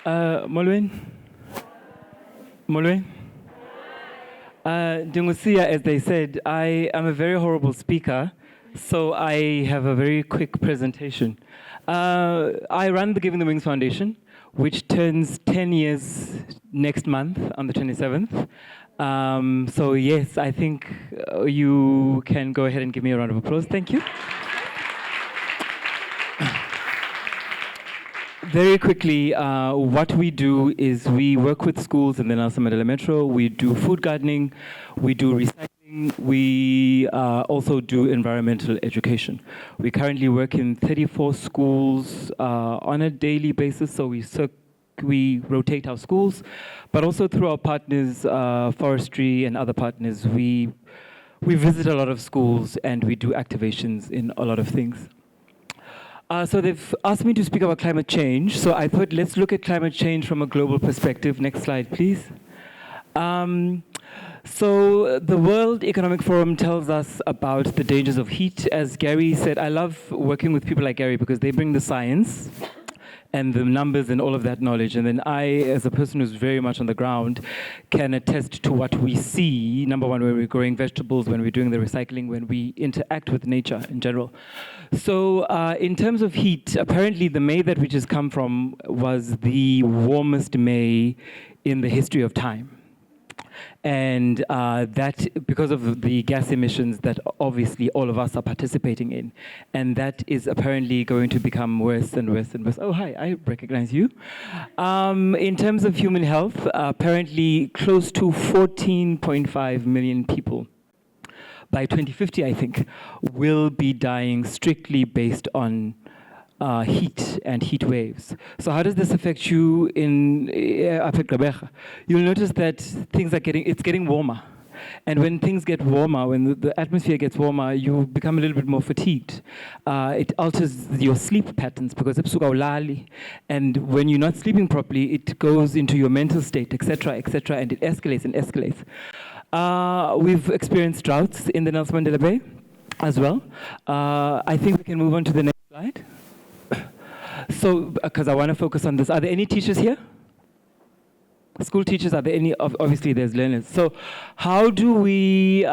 Molweni. Molweni. Dingusia, as they said, I am a very horrible speaker, so I have a very quick presentation. I run the Giving the Wings Foundation, which turns 10 years next month on the 27th. So yes, I think you can go ahead and give me a round of applause. Thank you. Very quickly, what we do is we work with schools in the Nelson Mandela Metro. We do food gardening, we do recycling, we also do environmental education. We currently work in 34 schools on a daily basis, so we rotate our schools, but also through our partners, forestry and other partners, we visit a lot of schools and we do activations in a lot of things. So they've asked me to speak about climate change. So I thought, let's look at climate change from a global perspective. Next slide, please. So the World Economic Forum tells us about the dangers of heat. As Gary said, I love working with people like Gary because they bring the science and the numbers and all of that knowledge. And then I, as a person who's very much on the ground, can attest to what we see. Number one, when we're growing vegetables, when we're doing the recycling, when we interact with nature in general. So in terms of heat, apparently the May that we just come from was the warmest May in the history of time. And that, because of the gas emissions that obviously all of us are participating in. And that is apparently going to become worse and worse and worse. Oh, hi, I recognize you. In terms of human health, apparently close to 14.5 million people by 2050, I think, will be dying strictly based on heat and heat waves. So how does this affect you in Gqeberha? You'll notice that it's getting warmer. And when things get warmer, when the atmosphere gets warmer, you become a little bit more fatigued. It alters your sleep patterns because and when you're not sleeping properly, it goes into your mental state, etc., and it escalates and escalates. We've experienced droughts in the Nelson Mandela Bay as well. I think we can move on to the next slide. So, because I want to focus on this, are there any teachers here? School teachers, are there any? Obviously, there's learners. So, how do we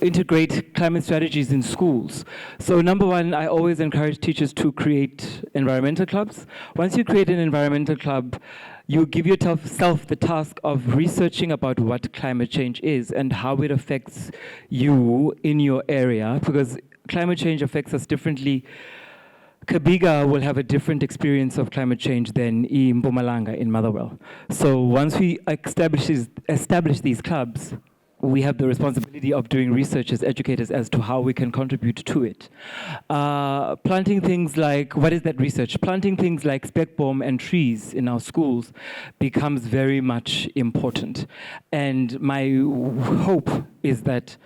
integrate climate strategies in schools? So, number one, I always encourage teachers to create environmental clubs. Once you create an environmental club, you give yourself the task of researching about what climate change is and how it affects you in your area, because climate change affects us differently. Kabiga will have a different experience of climate change than in Mpumalanga, in Motherwell. So once we establish these clubs, we have the responsibility of doing research as educators as to how we can contribute to it. Planting things like, what is that research? Planting things like spekboom and trees in our schools becomes very much important. And my hope is that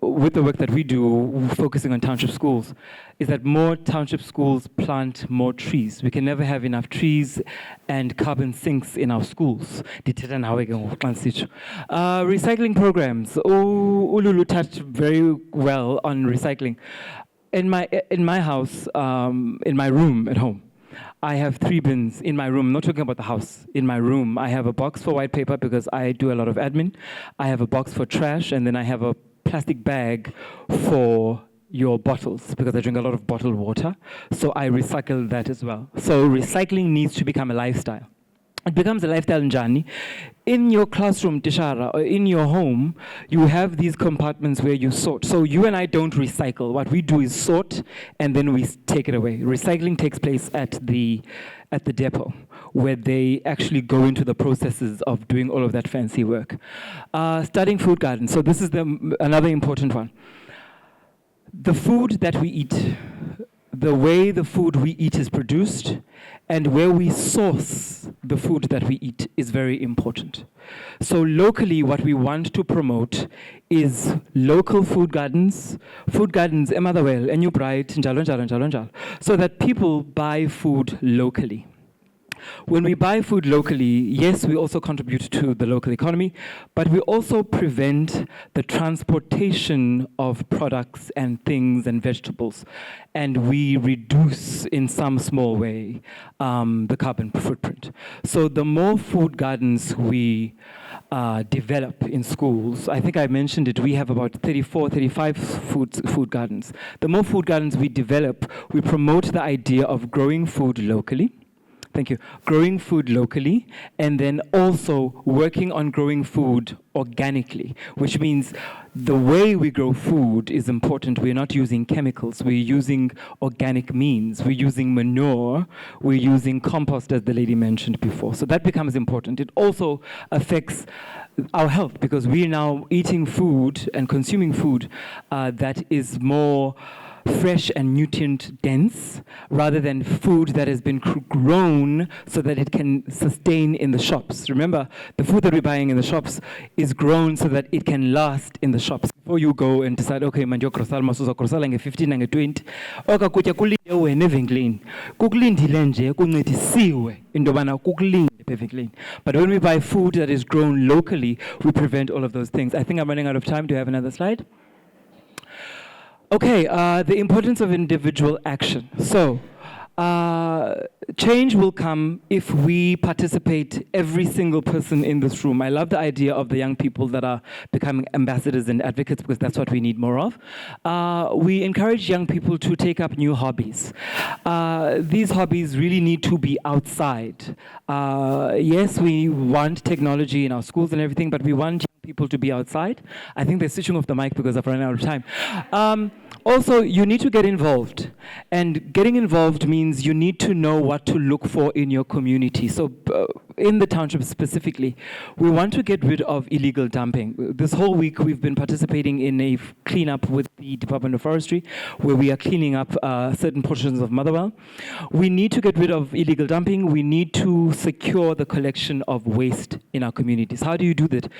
with the work that we do, focusing on township schools, is that more township schools plant more trees. We can never have enough trees and carbon sinks in our schools. Recycling programs. Ululu touched very well on recycling. In my house, in my room at home, I have 3 bins in my room. I'm not talking about the house. In my room, I have a box for white paper because I do a lot of admin. I have a box for trash, and then I have a plastic bag for your bottles because I drink a lot of bottled water. So I recycle that as well. So recycling needs to become a lifestyle. It becomes a lifestyle journey. In your classroom, Tishara, or in your home, you have these compartments where you sort. So you and I don't recycle. What we do is sort, and then we take it away. Recycling takes place at the depot, where they actually go into the processes of doing all of that fancy work. Studying food gardens. So this is another important one. The food that we eat, the way the food we eat is produced, and where we source the food that we eat is very important. So locally, what we want to promote is local food gardens, Emathabel, New Bright, so that people buy food locally. When we buy food locally, yes, we also contribute to the local economy, but we also prevent the transportation of products and things and vegetables. And we reduce, in some small way, the carbon footprint. So the more food gardens we develop in schools, I think I mentioned it, we have about 34, 35 food gardens. The more food gardens we develop, we promote the idea of growing food locally. Thank you. Growing food locally, and then also working on growing food organically, which means the way we grow food is important. We're not using chemicals. We're using organic means. We're using manure. We're using compost, as the lady mentioned before. So that becomes important. It also affects our health because we're now eating food and consuming food that is more fresh and nutrient dense rather than food that has been grown so that it can sustain in the shops. Remember, the food that we're buying in the shops is grown so that it can last in the shops. Before you go and decide, okay, manje ukrosala masuza ukrosala nge-15 nange-20, oka kutya kulinde wena evenkileni. Kukulindile nje kuncedisiwe into yobana kukulinde evenkileni. But when we buy food that is grown locally, we prevent all of those things. I think I'm running out of time. Do you have another slide? Okay, the importance of individual action. So, change will come if we participate, every single person in this room. I love the idea of the young people that are becoming ambassadors and advocates because that's what we need more of. We encourage young people to take up new hobbies. These hobbies really need to be outside. Yes, we want technology in our schools and everything, but we want people to be outside. I think they're switching off the mic because I've run out of time. Also, you need to get involved. And getting involved means you need to know what to look for in your community. So in the township specifically, we want to get rid of illegal dumping. This whole week, we've been participating in a cleanup with the Department of Forestry, where we are cleaning up certain portions of Motherwell. We need to get rid of illegal dumping. We need to secure the collection of waste in our communities. How do you do that?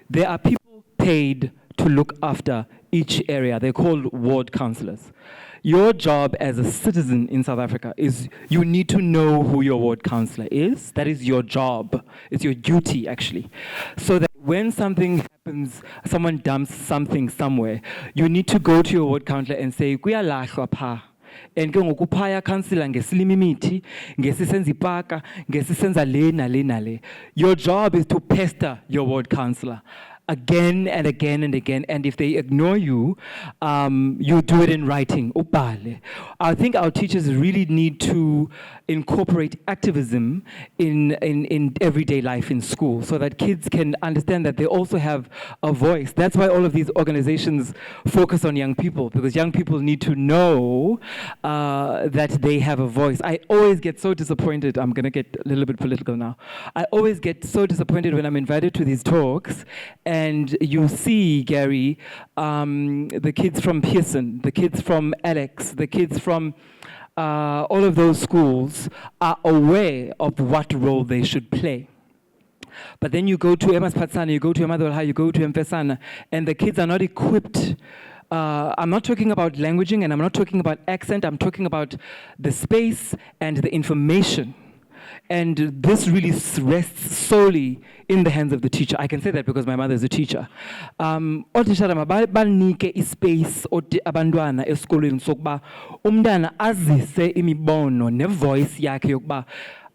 There are people paid to look after each area. They're called ward councillors. Your job as a citizen in South Africa is you need to know who your ward councillor is. That is your job. It's your duty, actually. So that when something happens, someone dumps something somewhere, you need to go to your ward councillor and say, kuyalahlwa pha. And ke ngokuphaya councillor ngesilima imithi, ngesisenza ipaka, ngesisenza le nale nale. Your job is to pester your ward councillor again and again and again, and if they ignore you, you do it in writing. I think our teachers really need to incorporate activism in everyday life in school so that kids can understand that they also have a voice. That's why all of these organizations focus on young people, because young people need to know that they have a voice. I always get so disappointed. I'm going to get a little bit political now. I always get so disappointed when I'm invited to these talks and you see, Gary, the kids from Pearson, the kids from Alex, the kids from all of those schools are aware of what role they should play. But then you go to Emma's Patsana, you go to Emmanuel High, you go to Mfesana, and the kids are not equipped. I'm not talking about languaging and I'm not talking about accent, I'm talking about the space and the information. And this really rests solely in the hands of the teacher. I can say that because my mother is a teacher. Otishara mabanike ispace oti abantwana esikolweni sokuba umntana azise imibono nevoice yakhe yokuba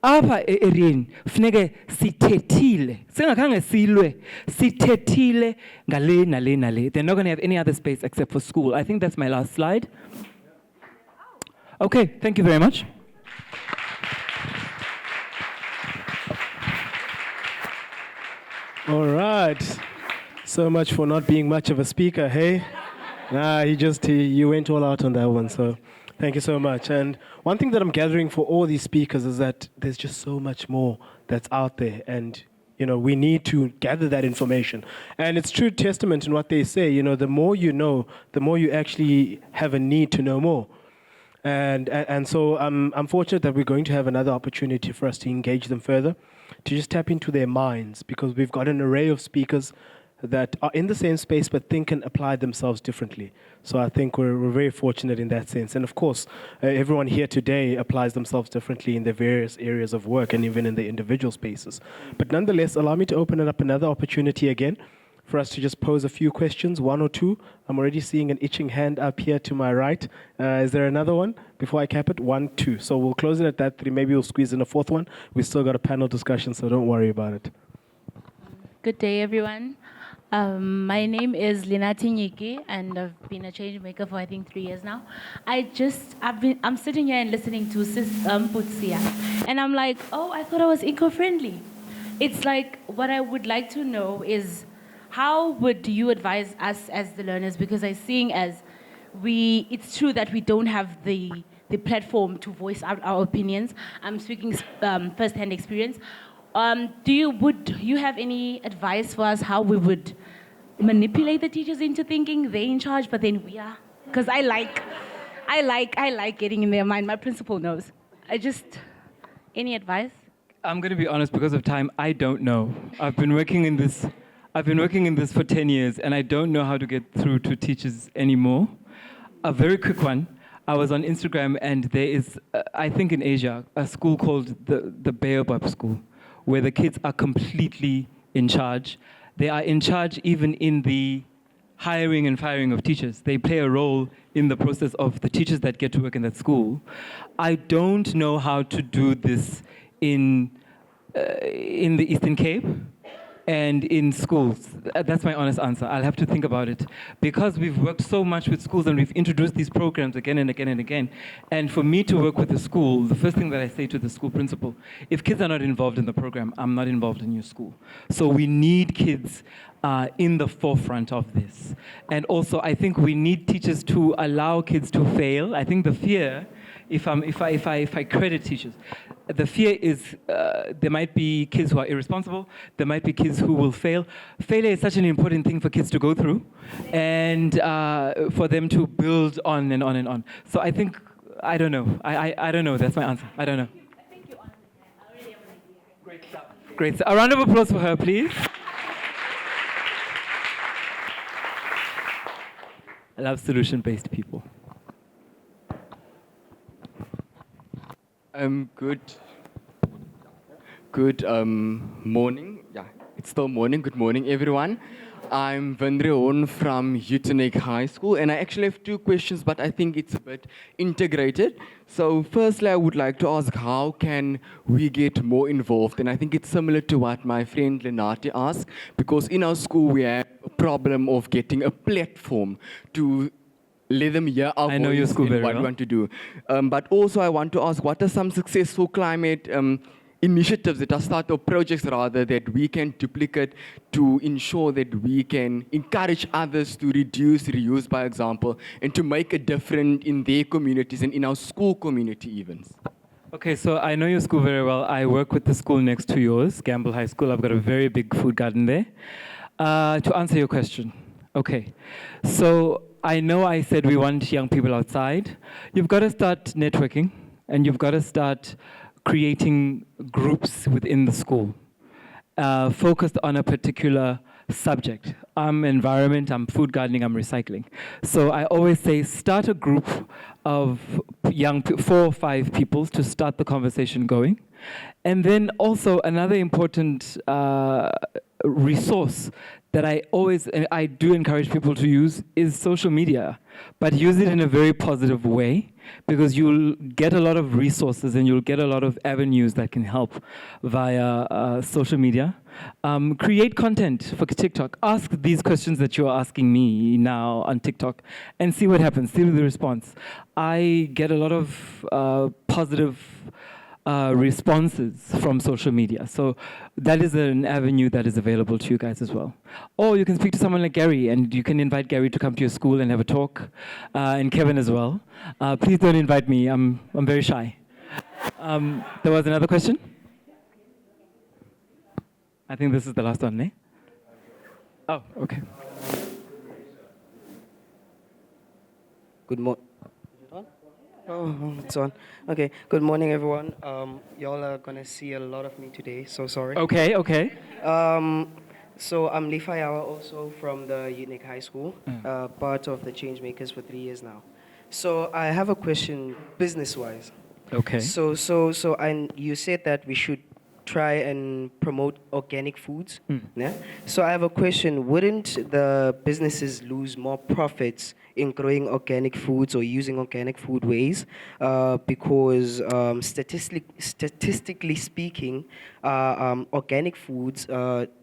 apha eReni funeke sithethile singakhange silwe sithethile ngale nale nale. They're not going to have any other space except for school. I think that's my last slide. Okay, thank you very much. All right. So much for not being much of a speaker, hey? Nah, you went all out on that one, so thank you so much. And one thing that I'm gathering for all these speakers is that there's just so much more that's out there, and we need to gather that information. And it's true testament in what they say, the more you know, the more you actually have a need to know more. And so I'm fortunate that we're going to have another opportunity for us to engage them further, to just tap into their minds, because we've got an array of speakers that are in the same space but think and apply themselves differently. So I think we're very fortunate in that sense. And of course, everyone here today applies themselves differently in their various areas of work and even in their individual spaces. But nonetheless, allow me to open it up another opportunity again for us to just pose a few questions, one or two. I'm already seeing an itching hand up here to my right. Is there another one before I cap it? 1, 2. So we'll close it at that 3. Maybe we'll squeeze in a fourth one. We still got a panel discussion, so don't worry about it. Good day, everyone. My name is Linati Nyiki, and I've been a change maker for I think 3 years now. I'm sitting here and listening to Sis Putsia, and I'm like, oh, I thought I was eco-friendly. It's like what I would like to know is how would you advise us as the learners? Because I seeing as it's true that we don't have the platform to voice out our opinions. I'm speaking first-hand experience. Do you have any advice for us how we would manipulate the teachers into thinking they're in charge, but then we are? Because I like getting in their mind. My principal knows. Any advice? I'm going to be honest, because of time, I don't know. I've been working in this for 10 years, and I don't know how to get through to teachers anymore. A very quick one. I was on Instagram, and there is, I think in Asia, a school called the Baobab School, where the kids are completely in charge. They are in charge even in the hiring and firing of teachers. They play a role in the process of the teachers that get to work in that school. I don't know how to do this in the Eastern Cape and in schools. That's my honest answer. I'll have to think about it. Because we've worked so much with schools and we've introduced these programs again and again and again. And for me to work with the school, the first thing that I say to the school principal, if kids are not involved in the program, I'm not involved in your school. So we need kids in the forefront of this. And also, I think we need teachers to allow kids to fail. I think the fear, if I credit teachers, the fear is there might be kids who are irresponsible. There might be kids who will fail. Failure is such an important thing for kids to go through and for them to build on and on and on. So I think, I don't know. I don't know. That's my answer. I don't know. I think you answered that. I already have an idea. Great stuff. Great. A round of applause for her, please. I love solution-based people. Good morning. Yeah, it's still morning. Good morning, everyone. I'm Vendreon from Utenek High School, and I actually have 2 questions, but I think it's a bit integrated. So firstly, I would like to ask, how can we get more involved? And I think it's similar to what my friend Lenati asked, because in our school, we have a problem of getting a platform to let them hear our I know your voice school and very what we well. want to do. But also I want to ask, what are some successful climate initiatives that are startup projects rather that we can duplicate to ensure that we can encourage others to reduce, reuse by example, and to make a difference in their communities and in our school community even? Okay, so I know your school very well. I work with the school next to yours, Gamble High School. I've got a very big food garden there. To answer your question, okay. So I know I said we want young people outside. You've got to start networking, and you've got to start creating groups within the school, focused on a particular subject. I'm environment, I'm food gardening, I'm recycling. So I always say start a group of 4 or 5 people to start the conversation going. And then also another important resource that I do encourage people to use is social media, but use it in a very positive way, because you'll get a lot of resources and you'll get a lot of avenues that can help via social media. Create content for TikTok. Ask these questions that you're asking me now on TikTok and see what happens, see the response. I get a lot of positive responses from social media. So that is an avenue that is available to you guys as well. Or you can speak to someone like Gary, and you can invite Gary to come to your school and have a talk, and Kevin as well. Please don't invite me. I'm very shy. There was another question? I think this is the last one, eh? Oh, okay. Good morning. Oh, it's on. Okay. Good morning, everyone. Y'all are gonna see a lot of me today, so sorry. Okay. So I'm Lifayawa, also from the Unique High School, part of the Changemakers for 3 years now. So I have a question, business-wise. Okay. And you said that we should try and promote organic foods. Yeah? So I have a question. Wouldn't the businesses lose more profits in growing organic foods or using organic food ways? Because statistically speaking, organic foods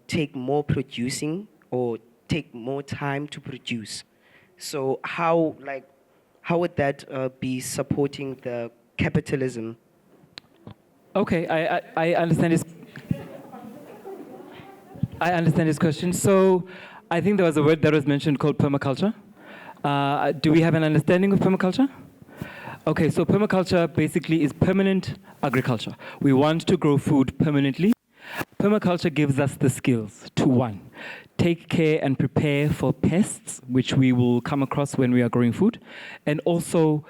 take more producing or take more time to produce. So how would that be supporting the capitalism? Okay, I understand his. I understand his question. So, I think there was a word that was mentioned called permaculture. Do we have an understanding of permaculture? Okay, so permaculture basically is permanent agriculture. We want to grow food permanently. Permaculture gives us the skills to, one, take care and prepare for pests, which we will come across when we are growing food, and also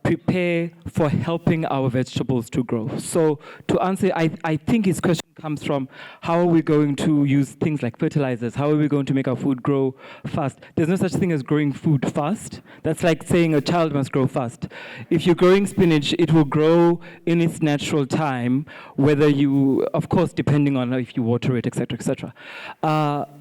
prepare for helping our vegetables to grow. So to answer, I think his question comes from how are we going to use things like fertilizers? How are we going to make our food grow fast? There's no such thing as growing food fast. That's like saying a child must grow fast. If you're growing spinach, it will grow in its natural time, whether you, of course, depending on if you water it, etc., etc.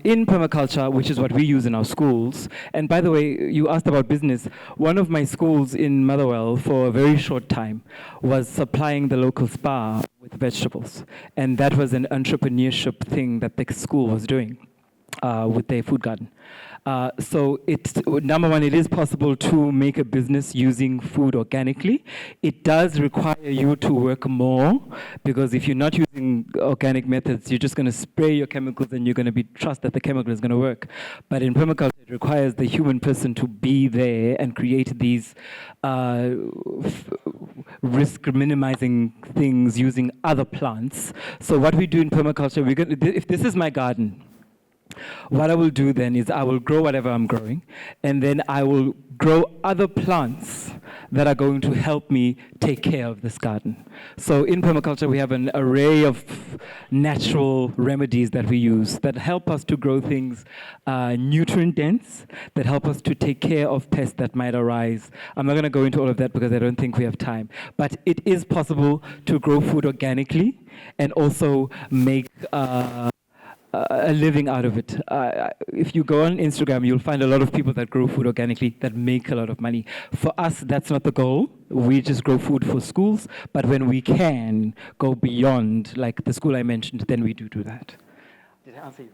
In permaculture, which is what we use in our schools, and by the way, you asked about business. One of my schools in Motherwell for a very short time was supplying the local spa with vegetables. And that was an entrepreneurship thing that the school was doing with their food garden. So it's, number one, it is possible to make a business using food organically. It does require you to work more, because if you're not using organic methods, you're just going to spray your chemicals and you're going to trust that the chemical is going to work. But in permaculture, it requires the human person to be there and create these risk minimizing things using other plants. So what we do in permaculture, if this is my garden, what I will do then is I will grow whatever I'm growing, and then I will grow other plants that are going to help me take care of this garden. So in permaculture, we have an array of natural remedies that we use that help us to grow things nutrient dense, that help us to take care of pests that might arise. I'm not going to go into all of that because I don't think we have time. But it is possible to grow food organically and also make a living out of it. If you go on Instagram, you'll find a lot of people that grow food organically that make a lot of money. For us, that's not the goal. We just grow food for schools. But when we can go beyond, like the school I mentioned, then we do that. Did I answer you?